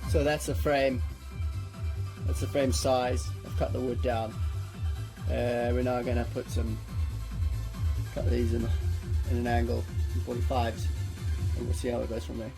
So that's the frame. That's the frame size. I've cut the wood down. We're now going to cut these in an angle, in 45s, and we'll see how it goes from there.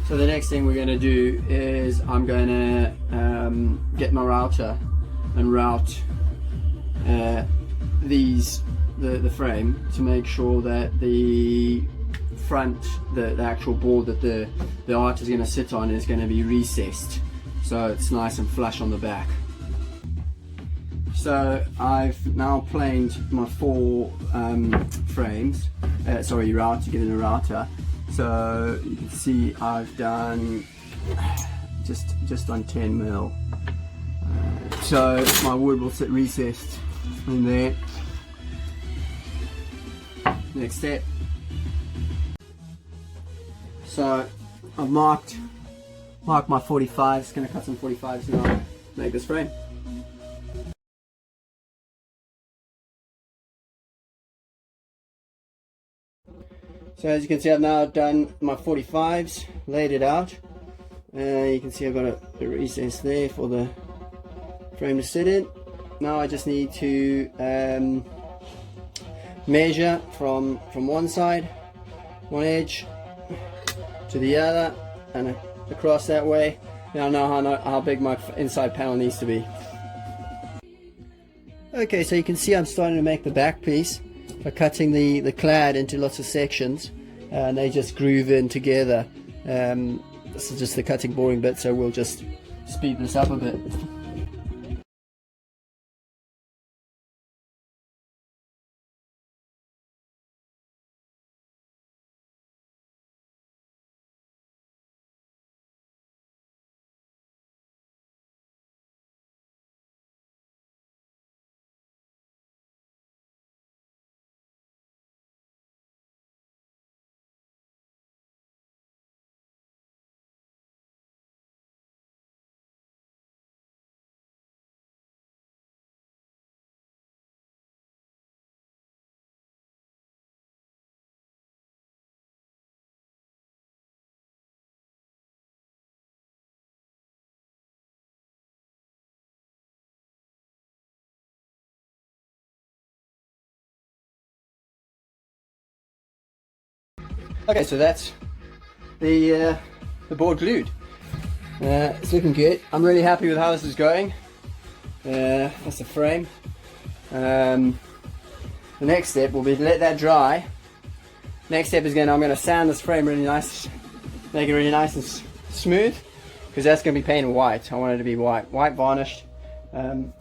So the next thing we're going to do is I'm going to get my router and route the frame to make sure that the front, the actual board that the art is going to sit on is going to be recessed, so it's nice and flush on the back. So I've now planed my 4 frames, router, given a router. So you can see I've done just on 10 mil. So my wood will sit recessed in there. Next step. So I've marked my 45s. Going to cut some 45s now. Make this frame. So as you can see, I've now done my 45s, laid it out. You can see I've got a recess there for the frame to sit in. Now I just need to measure from one side, one edge to the other, and across that way. Now I know how big my inside panel needs to be. Okay, so you can see I'm starting to make the back piece by cutting the clad into lots of sections, and they just groove in together. This is just the cutting boring bit, so we'll just speed this up a bit. Okay, so that's the board glued. It's looking good. I'm really happy with how this is going. That's the frame. The next step will be to let that dry. Next step is I'm going to sand this frame really nice, make it really nice and smooth, because that's going to be painted white. I want it to be white varnished. And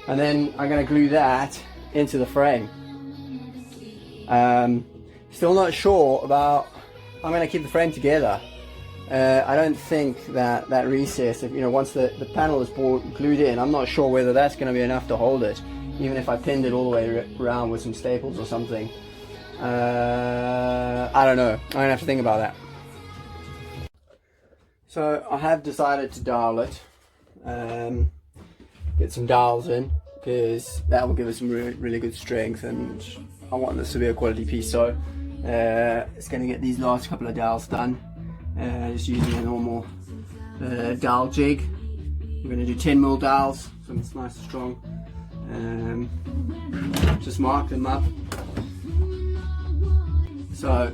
then I'm going to glue that into the frame. Still not sure about. I'm going to keep the frame together. I don't think that recess, once the panel is glued in, I'm not sure whether that's going to be enough to hold it, even if I pinned it all the way around with some staples or something. I don't know. I'm going to have to think about that. So I have decided to dowel it. Get some dowels in, because that will give us some really good strength, and I want this to be a quality piece. So it's going to get these last couple of dowels done, just using a normal dowel jig. I'm going to do 10 mil dowels, so it's nice and strong. Just mark them up. So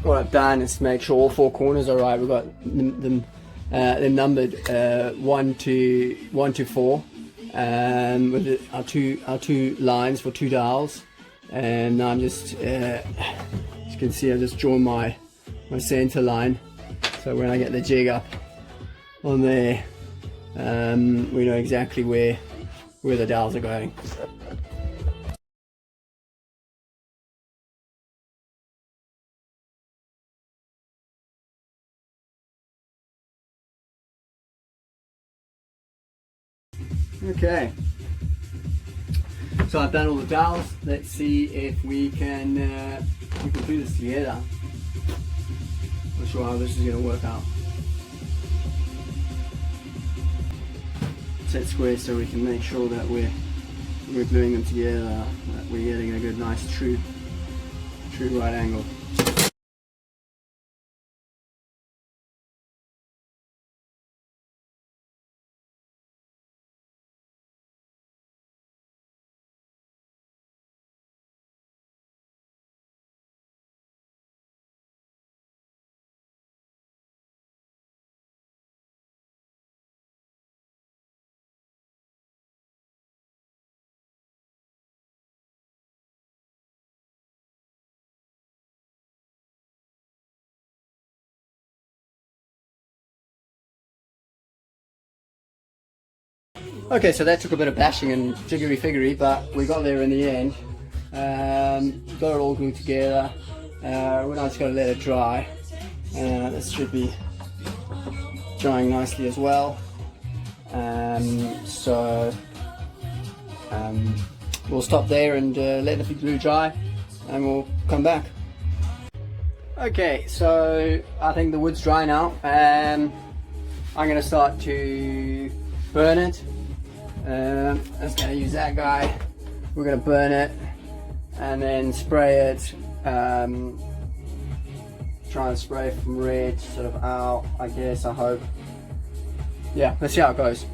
what I've done is make sure all 4 corners are right. We've got them numbered 1 to 4, with our two lines for 2 dowels. And now I'm just, as you can see, I've just drawn my center line, so when I get the jig up on there, we know exactly where the dowels are going. Okay, so I've done all the dowels. Let's see if we can do this together. Not sure how this is going to work out. Set square so we can make sure that we're gluing them together, that we're getting a good, nice, true right angle. Okay, so that took a bit of bashing and jiggery-figgery, but we got there in the end. Got it all glued together. We're now just going to let it dry. This should be drying nicely as well. We'll stop there and let the glue dry, and we'll come back. Okay, so I think the wood's dry now. I'm going to start to burn it. I'm just going to use that guy. We're going to burn it and then spray it. Try and spray from red sort of out, I guess, I hope. Yeah, let's see how it goes.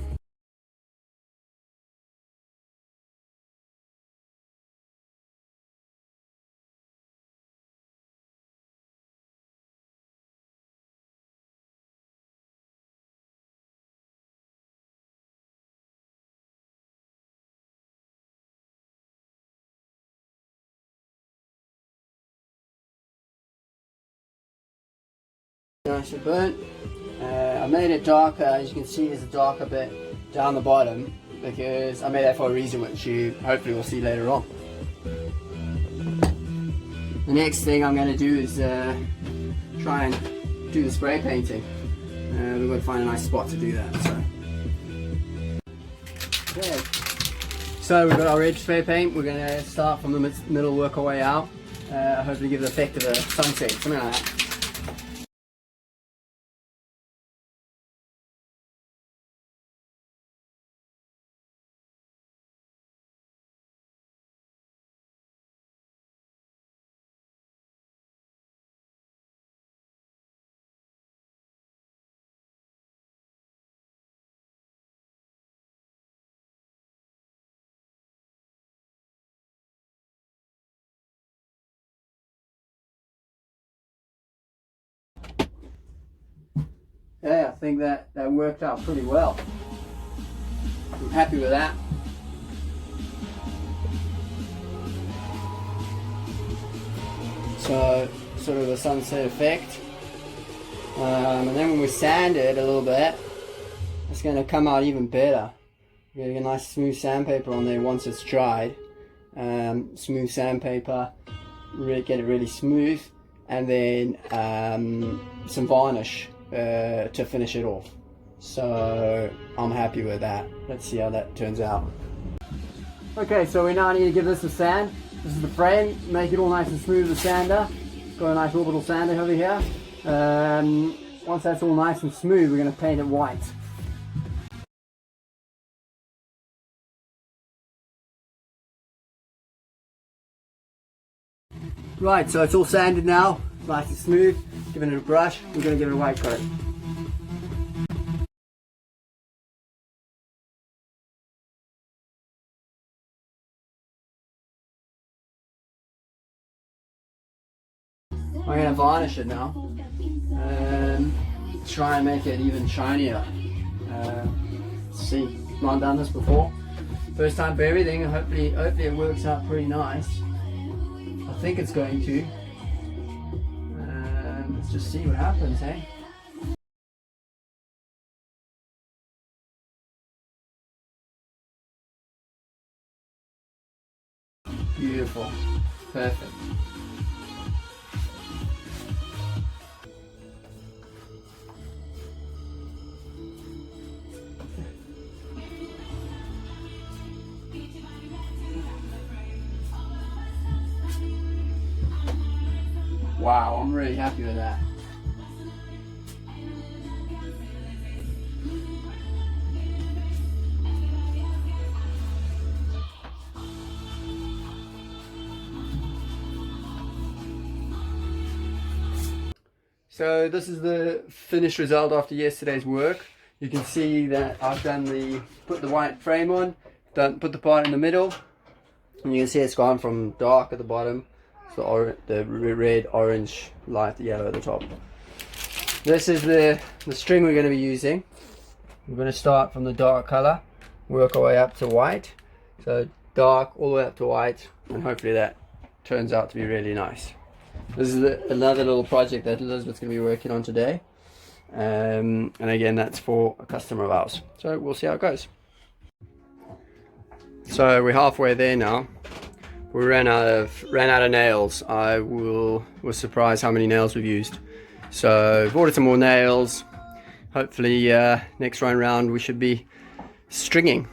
Nice and burnt. I made it darker. As you can see, there's a darker bit down the bottom because I made that for a reason, which you hopefully will see later on. The next thing I'm going to do is try and do the spray painting. We've got to find a nice spot to do that. Okay. So we've got our red spray paint. We're going to start from the middle, work our way out. Hopefully give the effect of a sunset, something like that. Yeah, I think that worked out pretty well. I'm happy with that. So, sort of a sunset effect. And then when we sand it a little bit, it's going to come out even better. We're getting a nice smooth sandpaper on there once it's dried. Smooth sandpaper, get it really smooth, and then some varnish to finish it off. So I'm happy with that. Let's see how that turns out. Okay, so we now need to give this a sand. This is the frame, make it all nice and smooth with the sander. Got a nice orbital sander over here. Once that's all nice and smooth, we're going to paint it white. Right, so it's all sanded now, nice and smooth. Giving it a brush, we're going to give it a white coat. I'm going to varnish it now and try and make it even shinier. See, not done this before. First time for everything, and hopefully it works out pretty nice. I think it's going to. Let's just see what happens, eh? Beautiful. Perfect. Wow, I'm really happy with that. So this is the finished result after yesterday's work. You can see that I've put the white frame on, put the part in the middle, and you can see it's gone from dark at the bottom to the red, orange, light yellow at the top. This is the string we're going to be using. We're going to start from the dark color, work our way up to white. So dark all the way up to white, and hopefully that turns out to be really nice. This is another little project that Elizabeth's going to be working on today. And again, that's for a customer of ours. So we'll see how it goes. So we're halfway there now. We ran out of nails. I was surprised how many nails we've used. So we've ordered some more nails. Hopefully next round we should be stringing.